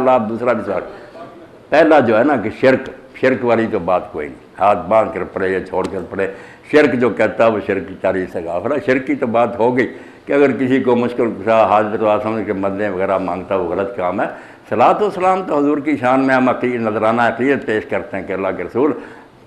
انشاءاللہ آپ دوسرا بھی سوال. پہلا جو ہے نا کہ شرک والی تو بات کوئی نہیں, ہاتھ باندھ کر پڑے یا چھوڑ کر پڑے. شرک جو کہتا ہے وہ شرک کی تاریخ سے غافل ہے. شرک کی تو بات ہو گئی کہ اگر کسی کو مشکل کشا حاضر و سمجھ کے مدیں وغیرہ مانگتا وہ غلط کام ہے. صلاۃ و سلام تو حضور کی شان میں ہم نذرانہ عقیدت پیش کرتے ہیں کہ اللہ کے رسول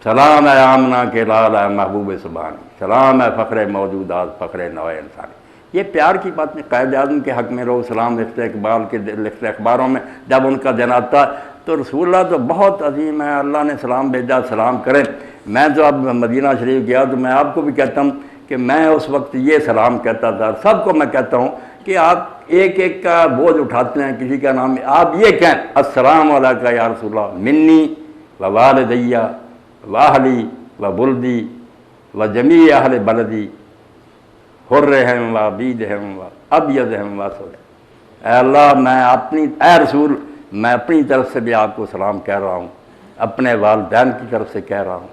سلام ہے آمنہ کے لال ہے محبوب سبحانی, سلام ہے فخر موجودات فخر نوع انسانی. یہ پیار کی بات نہیں. قائد اعظم کے حق میں لوگ سلام لکھتے, اقبال کے لکھتے اخباروں میں جب ان کا دن آتا تو رسول اللہ تو بہت عظیم ہے, اللہ نے سلام بھیجا, سلام کریں. میں تو اب مدینہ شریف گیا تو میں آپ کو بھی کہتا ہوں کہ میں اس وقت یہ سلام کہتا تھا, سب کو میں کہتا ہوں کہ آپ ایک ایک کا بوجھ اٹھاتے ہیں, کسی کا نام آپ یہ کہیں السلام علیکہ یا رسول اللہ منی و والدیہ و اہلی و بلدی و جمیع اہل بلدی حرہم و بیدہم و ابیضہم و سود. اے اللہ میں اے رسول میں اپنی طرف سے بھی آپ کو سلام کہہ رہا ہوں, اپنے والدین کی طرف سے کہہ رہا ہوں,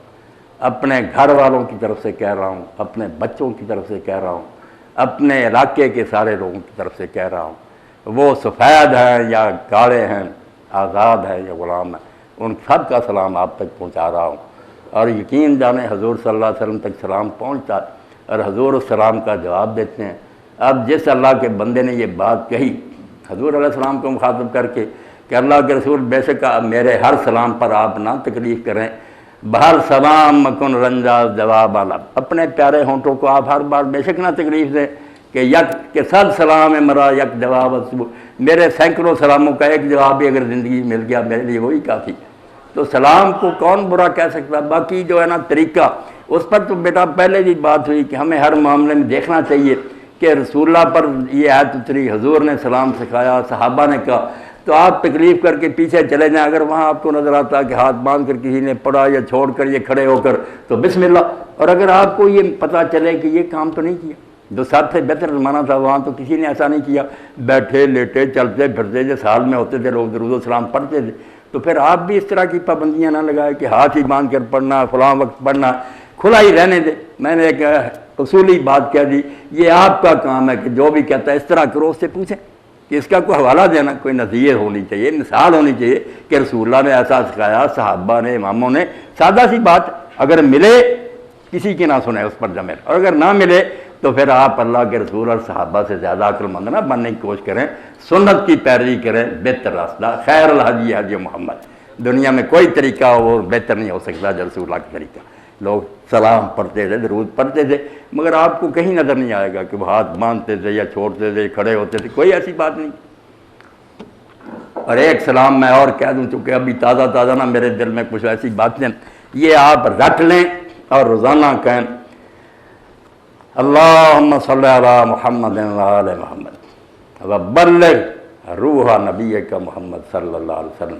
اپنے گھر والوں کی طرف سے کہہ رہا ہوں, اپنے بچوں کی طرف سے کہہ رہا ہوں, اپنے علاقے کے سارے لوگوں کی طرف سے کہہ رہا ہوں. وہ سفید ہیں یا کالے ہیں, آزاد ہیں یا غلام ہیں, ان سب کا سلام آپ تک پہنچا رہا ہوں. اور یقین جانے حضور صلی اللہ علیہ وسلم تک سلام پہنچتا اور حضور السلام کا جواب دیتے ہیں. اب جس اللہ کے بندے نے یہ بات کہی حضور علیہ السلام کو مخاطب کر کے کہ اللہ کے رسول بے شک میرے ہر سلام پر آپ نہ تکلیف کریں, بہر سلام مکن رنجا جواب عالم, اپنے پیارے ہونٹوں کو آپ ہر بار بے شک نہ تکلیف دیں کہ یک کے صد سلام ہے مرا یک جواب اصبو, میرے سینکڑوں سلاموں کا ایک جواب بھی اگر زندگی مل گیا میرے لیے وہی کافی. تو سلام کو کون برا کہہ سکتا. باقی جو ہے نا طریقہ اس پر تو بیٹا پہلے بھی بات ہوئی کہ ہمیں ہر معاملے میں دیکھنا چاہیے کہ رسول اللہ پر یہ آیت اتری, حضور نے سلام سکھایا, صحابہ نے کہا, تو آپ تکلیف کر کے پیچھے چلے جائیں. اگر وہاں آپ کو نظر آتا کہ ہاتھ باندھ کر کسی نے پڑھا یا چھوڑ کر یہ کھڑے ہو کر تو بسم اللہ. اور اگر آپ کو یہ پتہ چلے کہ یہ کام تو نہیں کیا, جو سب سے بہتر زمانہ تھا وہاں تو کسی نے ایسا نہیں کیا, بیٹھے لیٹے چلتے پھرتے جس حال میں ہوتے تھے لوگ درود و سلام پڑھتے تھے, تو پھر آپ بھی اس طرح کی پابندیاں نہ لگائے کہ ہاتھ ہی باندھ کر پڑھنا, فلاں وقت پڑھنا, کھلا ہی رہنے دے. میں نے ایک اصولی بات کہہ دی, یہ آپ کا کام ہے کہ جو بھی کہتا ہے اس طرح کرو, اس سے پوچھیں کہ اس کا کوئی حوالہ دینا, کوئی نظیر ہونی چاہیے, مثال ہونی چاہیے کہ رسول اللہ نے ایسا سکھایا, صحابہ نے, اماموں نے. سادہ سی بات, اگر ملے کسی کی نہ سنیں اس پر جمے, اور اگر نہ ملے تو پھر آپ اللہ کے رسول اور صحابہ سے زیادہ عقل مند نہ بننے کی کوشش کریں, سنت کی پیروی کریں, بہتر راستہ خیر الحدی حدی محمد. دنیا میں کوئی طریقہ وہ بہتر نہیں ہو سکتا جو رسول اللہ کا طریقہ. لوگ سلام پڑھتے تھے, درود پڑھتے تھے, مگر آپ کو کہیں نظر نہیں آئے گا کہ وہ ہاتھ باندھتے تھے یا چھوڑتے تھے, کھڑے ہوتے تھے, کوئی ایسی بات نہیں. اور ایک سلام میں اور کہہ دوں, چونکہ ابھی تازہ نا میرے دل میں کچھ ایسی باتیں, یہ آپ رکھ لیں اور روزانہ کہیں اللہم صلی علی محمد و آل محمد وبلغ روح نبیک محمد صلی اللہ علیہ وسلم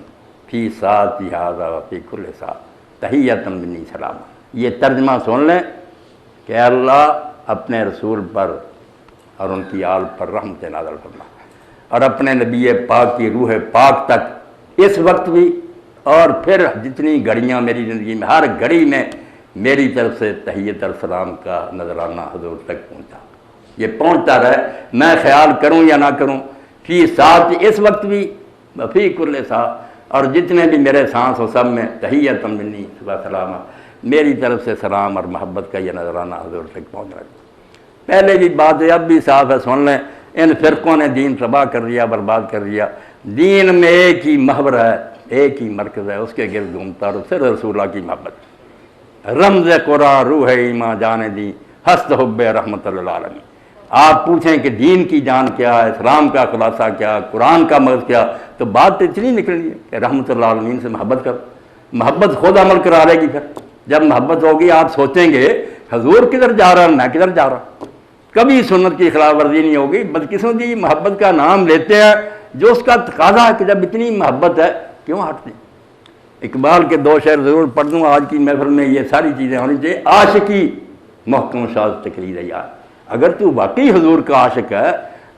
فی ساعتی ھذا و فی کل ساعۃ تحیۃ منی سلام. یہ ترجمہ سن لیں کہ اللہ اپنے رسول پر اور ان کی آل پر رحمت نازل فرما, اور اپنے نبی پاک کی روح پاک تک اس وقت بھی اور پھر جتنی گھڑیاں میری زندگی میں, ہر گھڑی میں میری طرف سے تحیت اور سلام کا نذرانہ حضور تک پہنچا. یہ پہنچتا رہے, میں خیال کروں یا نہ کروں, فی ساتھ اس وقت بھی فی کل ساتھ, اور جتنے بھی میرے سانس ہو سب میں تحیت منی سلام, میری طرف سے سلام اور محبت کا یہ نذرانہ حضور تک پہنچ رہا ہے. پہلے بھی بات ہے, اب بھی صاف ہے, سن لیں. ان فرقوں نے دین تباہ کر دیا, برباد کر دیا. دین میں ایک ہی محور ہے, ایک ہی مرکز ہے, اس کے گرد گھومتا اور صرف رسول اللہ کی محبت. رمز قرآن روح ایمان جان دی ہست حب رحمت للعالمین. آپ پوچھیں کہ دین کی جان کیا ہے, اسلام کا خلاصہ کیا, قرآن کا مغز کیا, تو بات اتنی نکلنی ہے کہ رحمت للعالمین سے محبت کرو. محبت خود عمل کرا لے گی. پھر جب محبت ہوگی آپ سوچیں گے حضور کدھر جا رہا, میں کدھر جا رہا. کبھی سنت کی خلاف ورزی نہیں ہوگی. بدقسمتی محبت کا نام لیتے ہیں جو اس کا تقاضا ہے کہ جب اتنی محبت ہے کیوں ہٹتے. اقبال کے 2 شعر ضرور پڑھ دوں, آج کی محفل میں یہ ساری چیزیں ہونی چاہیے. عاشقی محکم شاذ تقریر یار, اگر تو واقعی حضور کا عاشق ہے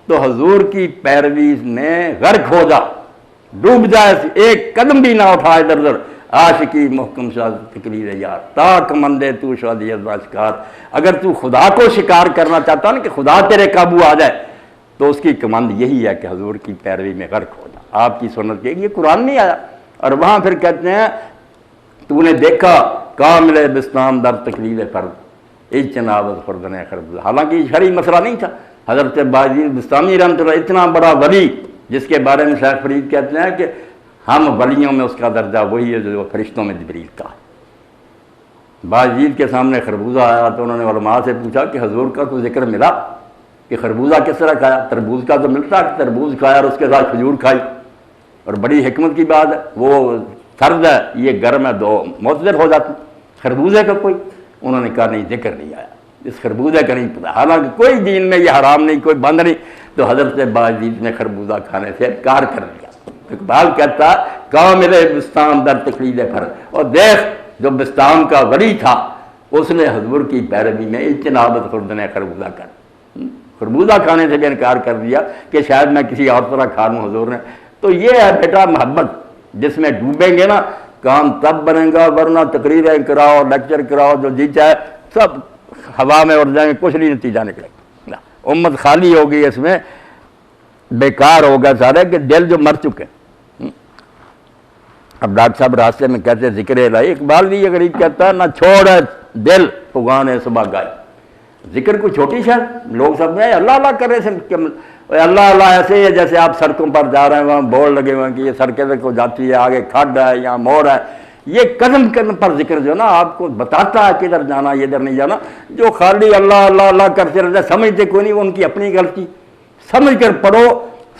تو حضور کی پیروی میں غرق ہو جا, ڈوب جائے, ایک قدم بھی نہ اٹھا ادھر ادھر. عاشقی محکم شاذ تقریر یار تاک مندے تو شادیت شکار. اگر تو خدا کو شکار کرنا چاہتا نا کہ خدا تیرے قابو آ جائے, تو اس کی کمند یہی ہے کہ حضور کی پیروی میں غرق ہو جا، آپ کی سنت کے، یہ قرآن نہیں آیا۔ اور وہاں پھر کہتے ہیں تو نے دیکھا کامل بسطام در تقلیل فرد اجتناب خردن خربوزہ، حالانکہ یہ شرعی مسئلہ نہیں تھا۔ حضرت بایزید بسطامی رحمۃ اللہ اتنا بڑا ولی جس کے بارے میں شیخ فرید کہتے ہیں کہ ہم ولیوں میں اس کا درجہ وہی ہے جو فرشتوں میں جبریل کا ہے۔ بایزید کے سامنے خربوزہ آیا تو انہوں نے علماء سے پوچھا کہ حضور کا کوئی ذکر ملا کہ خربوزہ کس طرح کھایا؟ تربوز کا تو ملتا کہ تربوز کھایا اور اس کے ساتھ کھجور کھائی، اور بڑی حکمت کی بات ہے، وہ سرد ہے یہ گرم ہے، دو معتدل ہو جاتی، خربوزے کا کوئی؟ انہوں نے کہا نہیں، ذکر نہیں آیا، اس خربوزے کا نہیں پتا، حالانکہ کوئی دین میں یہ حرام نہیں، کوئی بند نہیں۔ تو حضرت بایزید نے خربوزہ کھانے سے انکار کر دیا۔ اقبال کہتا کامل بسطام در تقلید فرد، اور دیکھ جو بسطام کا ولی تھا اس نے حضور کی پیروی میں اجتنابت خردن خربوزہ کر، خربوزہ کھانے سے بھی انکار کر دیا کہ شاید میں کسی اور طرح کھا لوں حضور نے۔ تو یہ ہے بیٹا محبت، جس میں ڈوبیں گے نا کام تب بنے گا، ورنہ تقریریں کراؤ، لیکچر کراؤ، جو جی چاہے سب ہوا میں اڑ جائیں گے، کچھ نہیں نتیجہ نکلے گا، امت خالی ہوگی، اس میں بیکار ہوگا سارے کہ دل جو مر چکے۔ اب ڈاکٹر صاحب راستے میں کہتے ہیں ذکر الہی، اقبال بھی یہ غریب کہتا ہے نہ چھوڑ دل فغان صبح گائے، ذکر کوئی چھوٹی شاید، لوگ سب میں اللہ اللہ کر رہے تھے، اللہ اللہ ایسے ہی ہے جیسے آپ سڑکوں پر جا رہے ہیں، وہاں بورڈ لگے ہوئے ہیں کہ یہ سڑکیں کو جاتی ہے، آگے کھڈ ہے، یہاں موڑ ہے، یہ قدم قدم پر ذکر جو ہے نا آپ کو بتاتا ہے کدھر جانا، ادھر نہیں جانا۔ جو خالی اللہ اللہ اللہ کرتے رہتے سمجھتے کوئی نہیں، وہ ان کی اپنی غلطی، سمجھ کر پڑھو،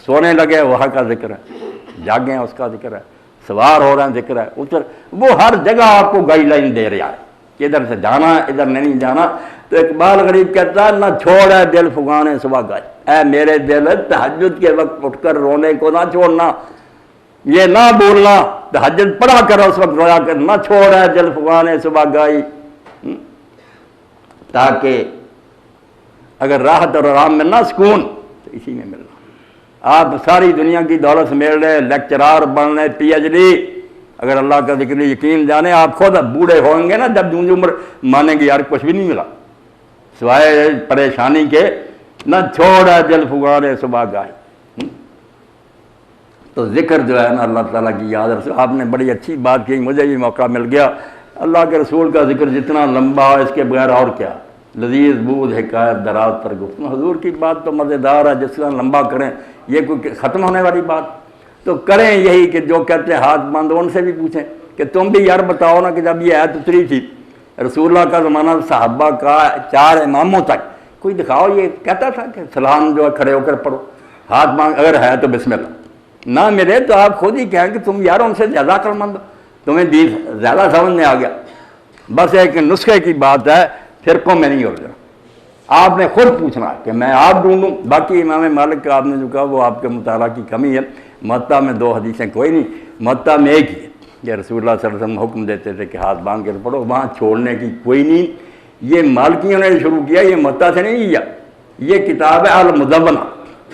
سونے لگے وہاں کا ذکر ہے، جاگیں اس کا ذکر ہے، سوار ہو رہے ہیں ذکر ہے، ادھر وہ ہر جگہ آپ کو گائیڈ لائن دے رہا ہے کہ ادھر سے جانا ہے، ادھر نہیں جانا۔ تو اقبال غریب کہتا ہے نہ چھوڑ ہے دل فغان صبح گائے، اے میرے دل تہجد کے وقت اٹھ کر رونے کو نہ چھوڑنا، یہ نہ بولنا تہجد پڑھا کر اس وقت رویا کر، نہ چھوڑ ہے دل فغان صبح گائی، تاکہ اگر راحت اور آرام میں نہ سکون تو اسی میں ملنا۔ آپ ساری دنیا کی دولت سمیٹ رہے، لیکچرار بن رہے، پی ایچ ڈی، اگر اللہ کا ذکر یقین جانے آپ خود بوڑھے ہوئیں گے نا جب جوں عمر مانیں گے یار کچھ بھی نہیں ملا سوائے پریشانی کے، نہ چھوڑ ہے دل فغان صبح گائے۔ تو ذکر جو ہے نا اللہ تعالیٰ کی یاد رسول، آپ نے بڑی اچھی بات کی، مجھے بھی موقع مل گیا، اللہ کے رسول کا ذکر جتنا لمبا ہو اس کے بغیر اور کیا، لذیذ بود حکایت دراز پر گفتگو، حضور کی بات تو مزیدار ہے، جس طرح لمبا کریں یہ کوئی ختم ہونے والی بات، تو کریں یہی کہ جو کہتے ہیں ہاتھ باندھو، ان سے بھی پوچھیں کہ تم بھی یار بتاؤ نا کہ جب یہ آیت اتری تھی رسول اللہ کا زمانہ، صحابہ کا 4 اماموں تک، کوئی دکھاؤ یہ کہتا تھا کہ سلام جو ہے کھڑے ہو کر پڑھو، ہاتھ باندھ، اگر ہے تو بسم اللہ، نہ ملے تو آپ خود ہی کہیں کہ تم یار ان سے زیادہ عقل مند ہو، تمہیں دین زیادہ سمجھ میں آ گیا۔ بس ایک نسخے کی بات ہے، فرقوں میں نہیں ہو جانا، آپ نے خود پوچھنا کہ میں آپ ڈھونڈوں۔ باقی امام مالک کا آپ نے جو کہا وہ آپ کے مطالعہ کی کمی ہے، موطا میں 2 حدیثیں کوئی نہیں، موطا میں ایک ہی ہے کہ رسول اللہ صلی اللہ علیہ وسلم حکم دیتے تھے کہ ہاتھ باندھ کر پڑھو، وہاں چھوڑنے کی کوئی نہیں۔ یہ مالکیوں نے شروع کیا، یہ موطا سے نہیں کیا، یہ کتاب ہے المدونہ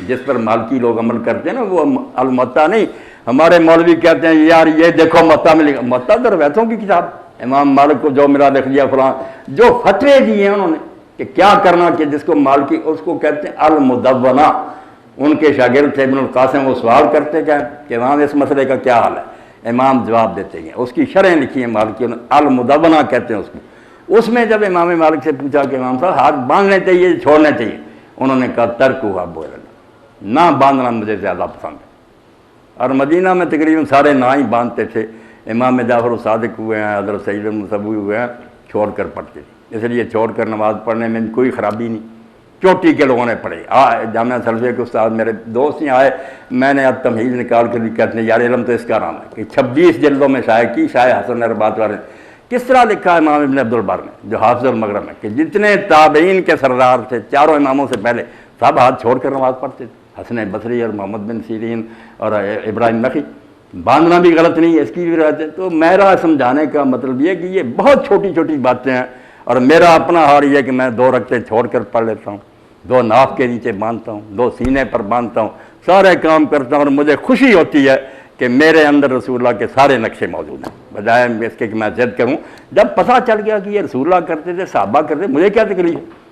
جس پر مالکی لوگ عمل کرتے ہیں نا، وہ الموطا نہیں۔ ہمارے مولوی کہتے ہیں یار یہ دیکھو موطا میں لکھا، موطا تو روایتوں کی کتاب، امام مالک کو جو ملا لکھ دیا فلاں، جو فتوے دیے ہیں انہوں نے کہ کیا کرنا، کہ جس کو مالکی اس کو کہتے ہیں المدونہ۔ ان کے شاگرد تھے ابن القاسم، وہ سوال کرتے کہ امام اس مسئلے کا کیا حال ہے، امام جواب دیتے ہیں، اس کی شرحیں لکھی ہیں مالکیوں نے، المدونہ کہتے ہیں اس کو۔ اس میں جب امام مالک سے پوچھا کہ امام صاحب ہاتھ باندھنے چاہیے چھوڑنے چاہیے، انہوں نے کہا ترک ہوا بولنا، نہ باندھنا مجھے زیادہ پسند ہے۔ اور مدینہ میں تقریباً سارے نہ ہی باندھتے تھے، امام جعفر الصادق ہوئے ہیں، حضرت سعید المصبوی ہوئے ہیں، چھوڑ کر پڑھتے تھے، اس لیے چھوڑ کر نماز پڑھنے میں کوئی خرابی نہیں۔ چوٹی کے لوگوں نے پڑھے، جامعہ سلفیہ کے استاد میرے دوست ہی آئے، میں نے اب تمہیز نکال کر بھی کہتے ہیں یار علم تو اس کا نام ہے کہ 26 جلدوں میں شائع کی، شائع حسن اربات والے کس طرح لکھا ہے امام ابن عبد البر نے جو حافظ المغرب ہے کہ جتنے تابعین کے سردار تھے 4 اماموں سے پہلے سب ہاتھ چھوڑ کر نماز پڑھتے تھے، حسن بصری اور محمد بن سیرین اور ابراہیم نخعی۔ باندھنا بھی غلط نہیں ہے، اس کی بھی روایت ہے۔ تو میرا سمجھانے کا مطلب یہ کہ یہ بہت چھوٹی چھوٹی باتیں ہیں، اور میرا اپنا حال یہ ہے کہ میں 2 رکعتیں چھوڑ کر پڑھ لیتا ہوں، 2 ناف کے نیچے باندھتا ہوں، 2 سینے پر باندھتا ہوں، سارے کام کرتا ہوں، اور مجھے خوشی ہوتی ہے کہ میرے اندر رسول اللہ کے سارے نقشے موجود ہیں، بجائے اس کے کہ میں ضد کروں۔ جب پتہ چل گیا کہ یہ رسول اللہ کرتے تھے، صحابہ کرتے تھے، مجھے کیا تکلیف ہے؟